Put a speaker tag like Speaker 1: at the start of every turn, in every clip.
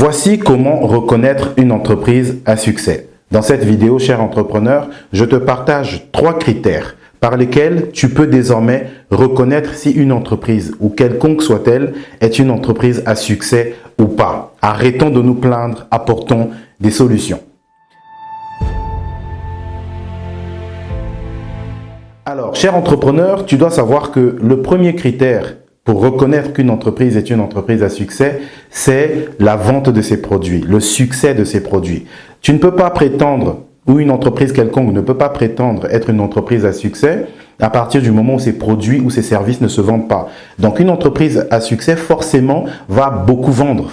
Speaker 1: Voici comment reconnaître une entreprise à succès. Dans cette vidéo, cher entrepreneur, je te partage 3 critères par lesquels tu peux désormais reconnaître si une entreprise, ou quelconque soit-elle, est une entreprise à succès ou pas. Arrêtons de nous plaindre, apportons des solutions. Alors, cher entrepreneur, tu dois savoir que le premier critère pour reconnaître qu'une entreprise est une entreprise à succès, c'est la vente de ses produits, le succès de ses produits. Tu ne peux pas prétendre, ou une entreprise quelconque ne peut pas prétendre être une entreprise à succès à partir du moment où ses produits ou ses services ne se vendent pas. Donc une entreprise à succès forcément va beaucoup vendre,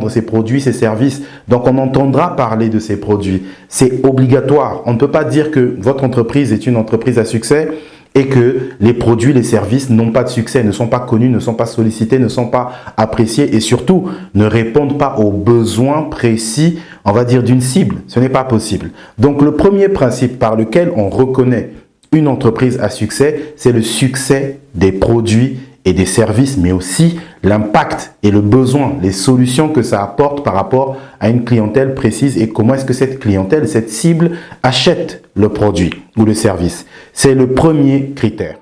Speaker 1: ses produits, ses services. Donc on entendra parler de ses produits. C'est obligatoire. On ne peut pas dire que votre entreprise est une entreprise à succès et que les produits, les services n'ont pas de succès, ne sont pas connus, ne sont pas sollicités, ne sont pas appréciés et surtout ne répondent pas aux besoins précis, on va dire, d'une cible. Ce n'est pas possible. Donc le premier principe par lequel on reconnaît une entreprise à succès, c'est le succès des produits et des services, mais aussi l'impact et le besoin, les solutions que ça apporte par rapport à une clientèle précise et comment est-ce que cette clientèle, cette cible achète le produit ou le service. C'est le premier critère.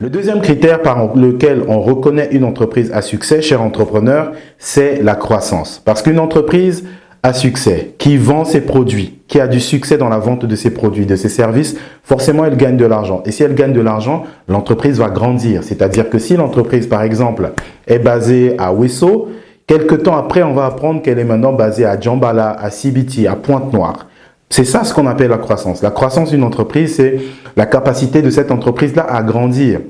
Speaker 1: Le deuxième critère par lequel on reconnaît une entreprise à succès, cher entrepreneur, c'est la croissance. Parce qu'une entreprise à succès, qui vend ses produits, qui a du succès dans la vente de ses produits, de ses services, forcément elle gagne de l'argent. Et si elle gagne de l'argent, l'entreprise va grandir. C'est-à-dire que si l'entreprise, par exemple, est basée à Ouesso, quelque temps après, on va apprendre qu'elle est maintenant basée à Djambala, à Sibiti, à Pointe-Noire. C'est ça ce qu'on appelle la croissance. La croissance d'une entreprise, c'est la capacité de cette entreprise-là à grandir.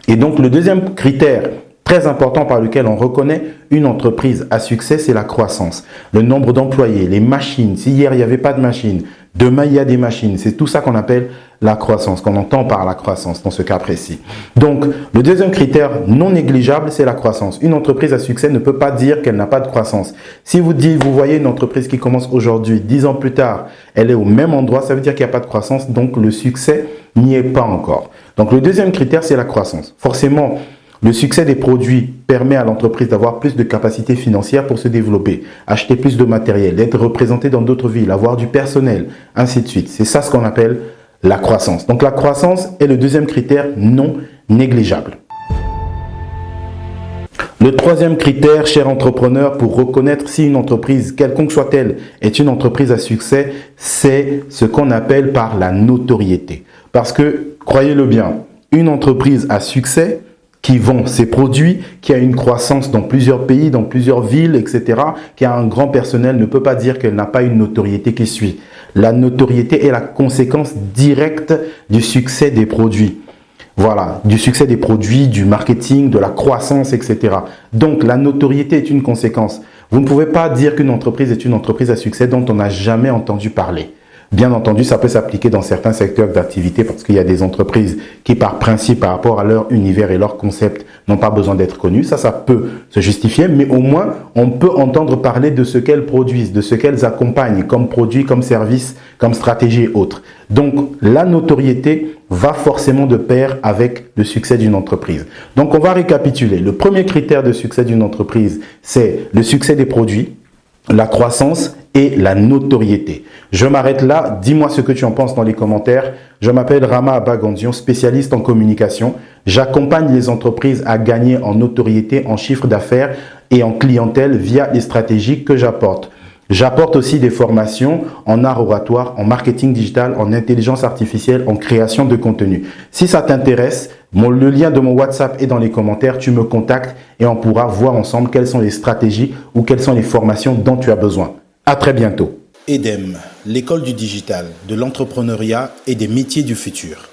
Speaker 1: Et donc, le deuxième critère très important par lequel on reconnaît une entreprise à succès, c'est la croissance. Le nombre d'employés, les machines. Si hier, il n'y avait pas de machines, demain, il y a des machines. C'est tout ça qu'on appelle la croissance, qu'on entend par la croissance dans ce cas précis. Donc, le deuxième critère non négligeable, c'est la croissance. Une entreprise à succès ne peut pas dire qu'elle n'a pas de croissance. Si vous voyez une entreprise qui commence aujourd'hui, 10 ans plus tard, elle est au même endroit, ça veut dire qu'il n'y a pas de croissance, donc le succès n'y est pas encore. Donc, le deuxième critère, c'est la croissance. Forcément, le succès des produits permet à l'entreprise d'avoir plus de capacités financières pour se développer, acheter plus de matériel, être représenté dans d'autres villes, avoir du personnel, ainsi de suite. C'est ça ce qu'on appelle la croissance. Donc la croissance est le deuxième critère non négligeable. Le troisième critère, cher entrepreneur, pour reconnaître si une entreprise, quelconque soit-elle, est une entreprise à succès, c'est ce qu'on appelle par la notoriété. Parce que, croyez-le bien, une entreprise à succès qui vend ses produits, qui a une croissance dans plusieurs pays, dans plusieurs villes, etc., qui a un grand personnel, ne peut pas dire qu'elle n'a pas une notoriété qui suit. La notoriété est la conséquence directe du succès des produits. Voilà, du succès des produits, du marketing, de la croissance, etc. Donc, la notoriété est une conséquence. Vous ne pouvez pas dire qu'une entreprise est une entreprise à succès dont on n'a jamais entendu parler. Bien entendu, ça peut s'appliquer dans certains secteurs d'activité parce qu'il y a des entreprises qui, par principe, par rapport à leur univers et leur concept, n'ont pas besoin d'être connues. Ça peut se justifier, mais au moins, on peut entendre parler de ce qu'elles produisent, de ce qu'elles accompagnent comme produits, comme services, comme stratégies et autres. Donc, la notoriété va forcément de pair avec le succès d'une entreprise. Donc, on va récapituler. Le premier critère de succès d'une entreprise, c'est le succès des produits, la croissance et la notoriété. Je m'arrête là. Dis-moi ce que tu en penses dans les commentaires. Je m'appelle Rama Abagandion, spécialiste en communication. J'accompagne les entreprises à gagner en notoriété, en chiffre d'affaires et en clientèle via les stratégies que j'apporte. J'apporte aussi des formations en art oratoire, en marketing digital, en intelligence artificielle, en création de contenu. Si ça t'intéresse, le lien de mon WhatsApp est dans les commentaires. Tu me contactes et on pourra voir ensemble quelles sont les stratégies ou quelles sont les formations dont tu as besoin. À très bientôt. EDEM, l'école du digital, de l'entrepreneuriat et des métiers du futur.